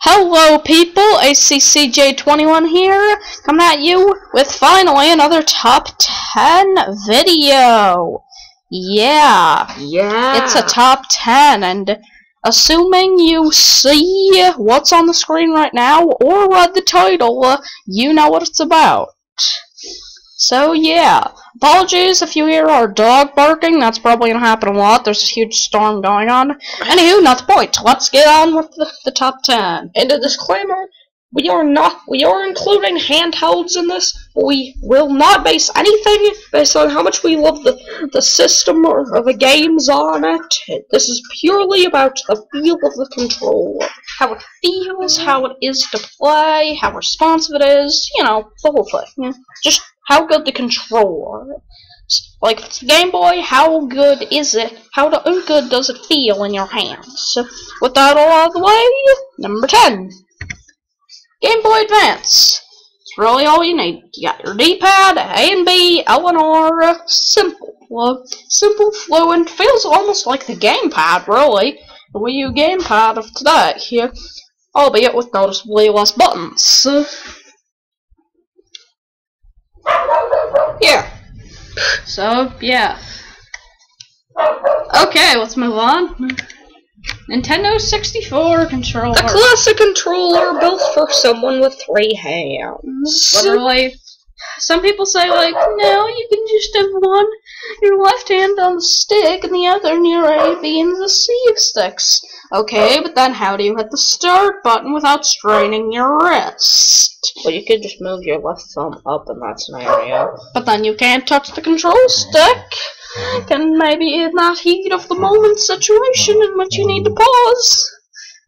Hello people, ACCJ21 here, coming at you with finally another top 10 video. Yeah, it's a top 10, and assuming you see what's on the screen right now, or read the title, you know what it's about. So yeah, apologies if you hear our dog barking, that's probably gonna happen a lot, there's a huge storm going on. Anywho, not the point, let's get on with the top 10. And a disclaimer, we are including handhelds in this. We will not base anything based on how much we love the system or the games on it. This is purely about the feel of the controller. How it feels, how it is to play, how responsive it is, you know, the whole thing. Just how good the controller is. Like, if it's a Game Boy, how good is it? How good does it feel in your hands? So, with that all out of the way, number 10. Game Boy Advance. It's really all you need. You got your D-pad, A and B, L and R, simple. Simple, fluent, feels almost like the gamepad, really. The Wii U gamepad of today, here, albeit with noticeably less buttons. Yeah. So, yeah. Okay, let's move on. Nintendo 64 controller. A classic controller built for someone with 3 hands. Literally. Some people say, like, no, you can just have your left hand on the stick and the other near A, B, and the C sticks. Okay, but then how do you hit the start button without straining your wrist? Well, you could just move your left thumb up in that scenario. But then you can't touch the control stick. And maybe in that heat of the moment situation in which you need to pause.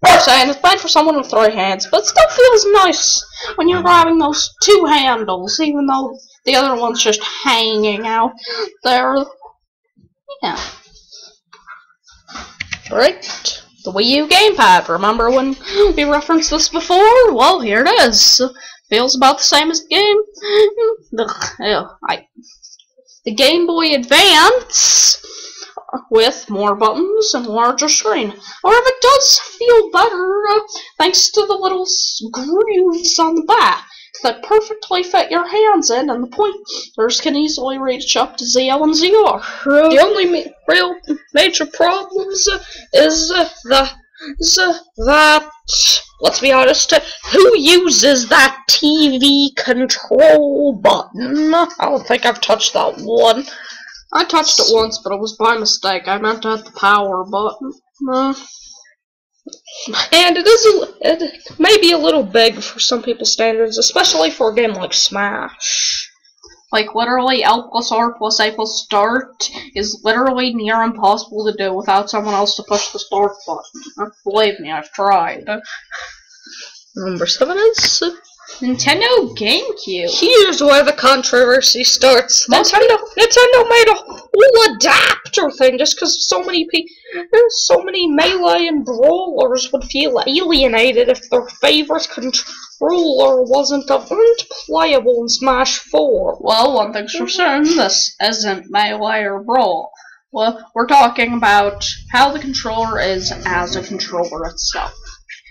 I'm saying it's bad for someone with 3 hands, but it still feels nice when you're grabbing those 2 handles, even though the other one's just hanging out there. Yeah. Right. The Wii U gamepad. Remember when we referenced this before? Well, here it is. Feels about the same as the game. The Game Boy Advance with more buttons and larger screen. However, it does feel better thanks to the little grooves on the back that perfectly fit your hands in, and the pointers can easily reach up to ZL and ZR. The only real major problems is that, let's be honest, who uses that TV control button? I don't think I've touched that one. I touched it once, but it was by mistake. I meant to hit the power button. And it may be a little big for some people's standards, especially for a game like Smash. Like, literally, L plus R plus A plus start is literally near impossible to do without someone else to push the start button. Believe me, I've tried. Number 7 is Nintendo GameCube. Here's where the controversy starts. Nintendo made a whole adapter thing just because so many melee and brawlers would feel alienated if their favorite controller wasn't playable in Smash 4. Well, one thing's for certain, this isn't melee or brawl. Well, we're talking about how the controller is as a controller itself.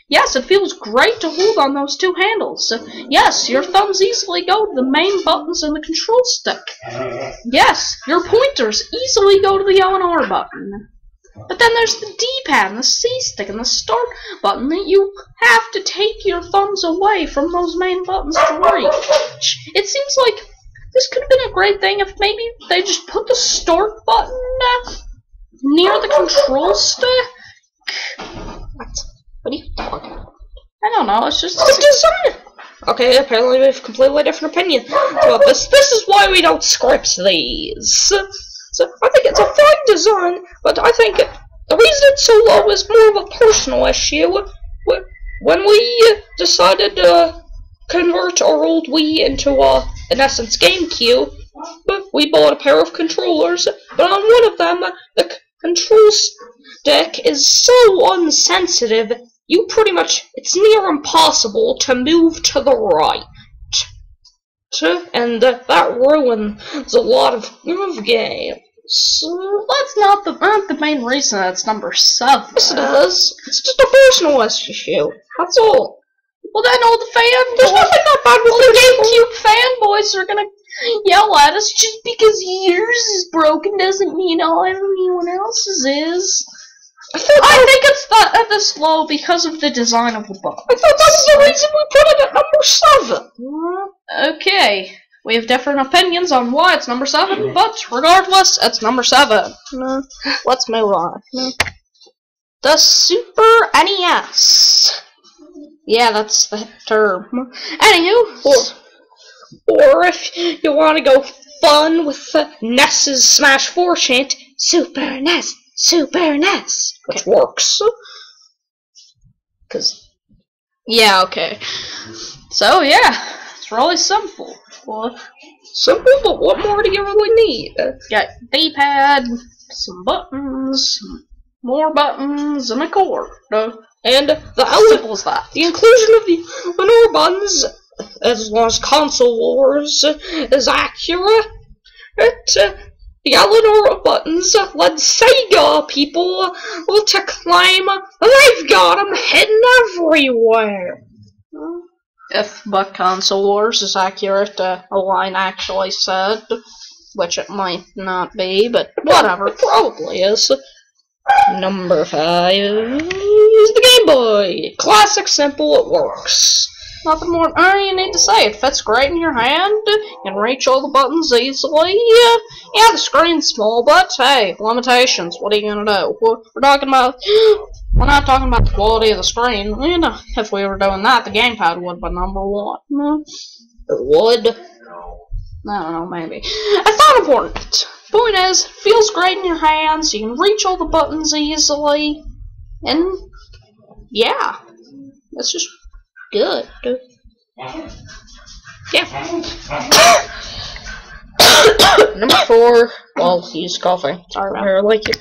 Yes, it feels great to hold on those 2 handles. Yes, your thumbs easily go to the main buttons in the control stick. Yes, your pointers easily go to the L and R button. But then there's the D-pad and the C stick and the start button that you have to take your thumbs away from those main buttons to reach. It seems like this could have been a great thing if maybe they just put the start button near the control stick. What are you talking about? I don't know, it's just the design. Okay, apparently we have a completely different opinion about this. This is why we don't script these. So I think it's a fine design, but I think the reason it's so low is more of a personal issue. When we decided to convert our old Wii into in essence, GameCube, we bought a pair of controllers, but on one of them, the control stick is so unsensitive, it's near impossible to move to the right. And that ruins a lot of games. That's not the main reason it's number 7. Yes, it is. It's just a personal issue. That's all. Well, then all the fanboys. There's nothing that bad with the GameCube fanboys are gonna yell at us just because yours is broken doesn't mean everyone else's is. I think it's this low because of the design of the box. I thought that was the reason we put it at number 7. Okay. We have different opinions on why it's number 7, but regardless, it's number 7. Let's move on. The Super NES. Yeah, that's the term. Anywho, or if you want to go fun with NES's Smash 4 chant, Super NES, Super NES, which works. Yeah, okay. So yeah, it's really simple. Simple, but what more do you really need? Got D-pad, some buttons, more buttons, and a cord. And simple as that. The inclusion of the Lenore buttons, as well as console wars, is accurate. The Eleanor buttons led Sega people to claim they've got them hidden everywhere. If but console wars is accurate, a line actually said, which it might not be, but whatever. It probably is. Number 5 is the Game Boy. Classic, simple, it works. Nothing more you need to say. It fits great in your hand. You can reach all the buttons easily. Yeah, the screen's small, but hey, limitations. What are you gonna do? We're not talking about the quality of the screen. You know, if we were doing that, the gamepad would be number 1. It would. I don't know, maybe. It's not important. Point is, it feels great in your hands. You can reach all the buttons easily, and yeah, it's just good. Yeah. Number 4. Well, he's coughing. Sorry about it. Like it.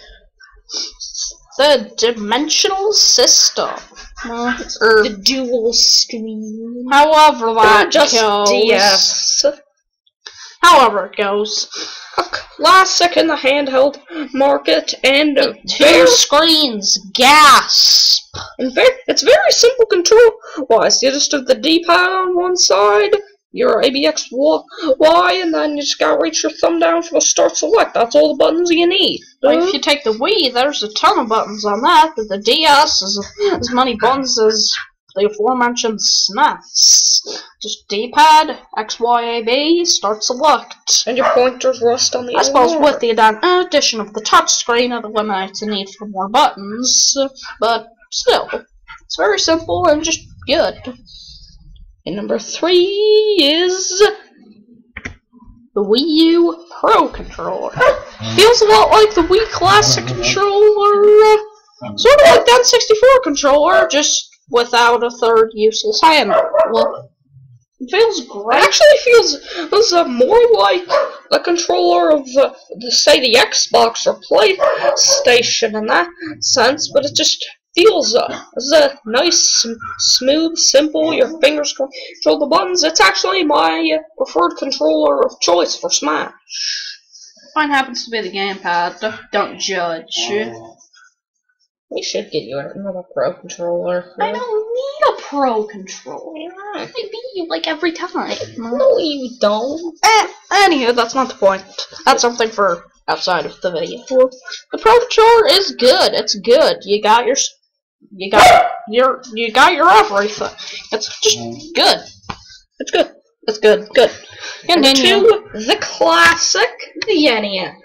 The dimensional system. The dual screen. However that just goes. DS. However it goes. A classic in the handheld market, and 2 screens. Gasp. It's very simple control-wise. You just have the D-pad on one side, your ABX Y, and then you just gotta reach your thumb down for the start select. That's all the buttons you need. If you take the Wii, there's a ton of buttons on that, but the DS is as many buttons as the aforementioned SNES. Just D-pad, X, Y, A, B, start select. And your pointers rest on the I suppose with the addition of the touch screen, it eliminates the need for more buttons, but still, it's very simple and just good. And number 3 is the Wii U Pro controller. Feels a lot like the Wii Classic controller, sort of like that 64 controller, just without a third useless handle. Well, it feels great. It actually feels more like the controller of say the Xbox or PlayStation in that sense, but it just feels as a nice, smooth, simple. Your fingers control the buttons. It's actually my preferred controller of choice for Smash. Mine happens to be the gamepad. Don't judge. We should get you another Pro controller. I don't need a Pro controller. I beat you like every time. No, you don't. Anywho, that's not the point. That's something for outside of the video. The Pro controller is good. It's good. You got your everything. It's just good. It's good. It's good. Good. Number 2, the classic, the NES.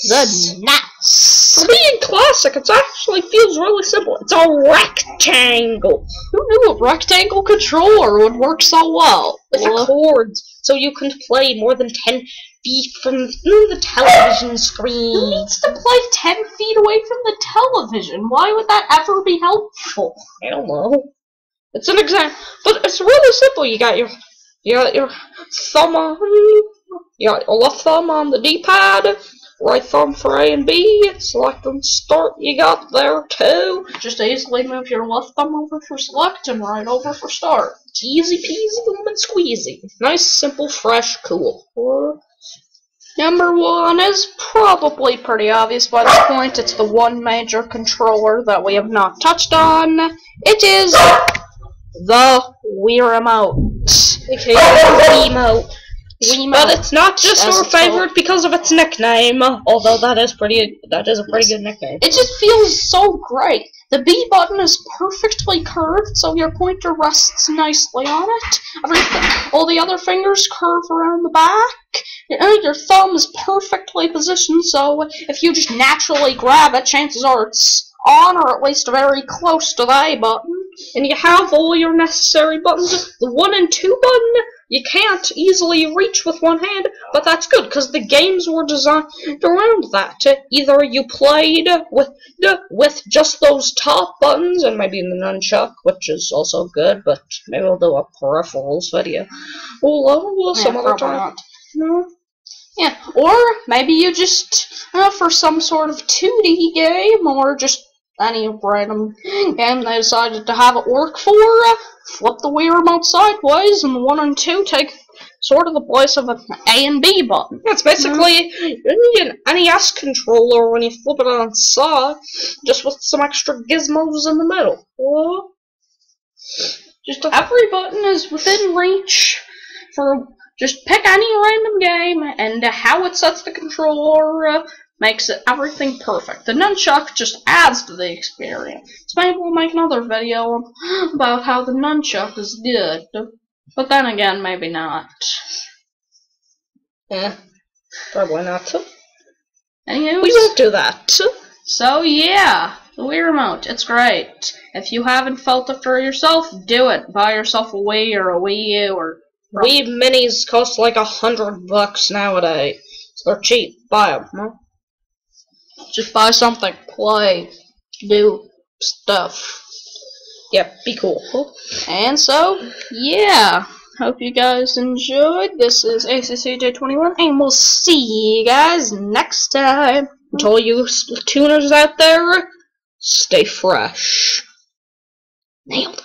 The NES. For being classic, it actually feels really simple. It's a rectangle. Who knew a rectangle controller would work so well? With the cords, so you can play more than 10 feet from the television screen. Who needs to play 10 feet away from the television? Why would that ever be helpful? I don't know. It's an example, but it's really simple. You got your thumb on, you got your left thumb on the D-pad, right thumb for A and B, select and start you got there too. Just easily move your left thumb over for select and right over for start. Easy peasy lemon squeezy. Nice, simple, fresh, cool. Number one is probably pretty obvious by this point. It's the one major controller that we have not touched on. It is the Wii Remote. Okay, Wiimote. Wiimote. But it's not just our favorite because of its nickname, although that is a pretty good nickname. It just feels so great. The B button is perfectly curved, so your pointer rests nicely on it. All the other fingers curve around the back. Your thumb is perfectly positioned, so if you just naturally grab it, chances are it's on, or at least very close to the A button. And you have all your necessary buttons. The 1 and 2 button, you can't easily reach with one hand, but that's good, because the games were designed around that. Either you played with just those top buttons, and maybe the nunchuck, which is also good, but maybe we'll do a peripherals video. Some other time. Yeah, or maybe you just, for some sort of 2D game, or just any random game they decided to have it work for, flip the Wii Remote sideways, and the 1 and 2 take sort of the place of an A and B button. Yeah, it's basically an NES controller when you flip it on its side, just with some extra gizmos in the middle. Just every button is within reach for just pick any random game, and how it sets the controller makes it everything perfect. The nunchuck just adds to the experience. So maybe we'll make another video about how the nunchuck is good. But then again, maybe not. Probably not. Anyways, we won't do that. So yeah, the Wii Remote, it's great. If you haven't felt it for yourself, do it. Buy yourself a Wii or a Wii U or... Wii Minis cost like $100 nowadays. So they're cheap. Buy them. Huh? Just buy something. Play. Do stuff. Yep, be cool. And so, yeah. Hope you guys enjoyed. This is ACCJ21, and we'll see you guys next time. Until you Splatooners out there, stay fresh. Nailed.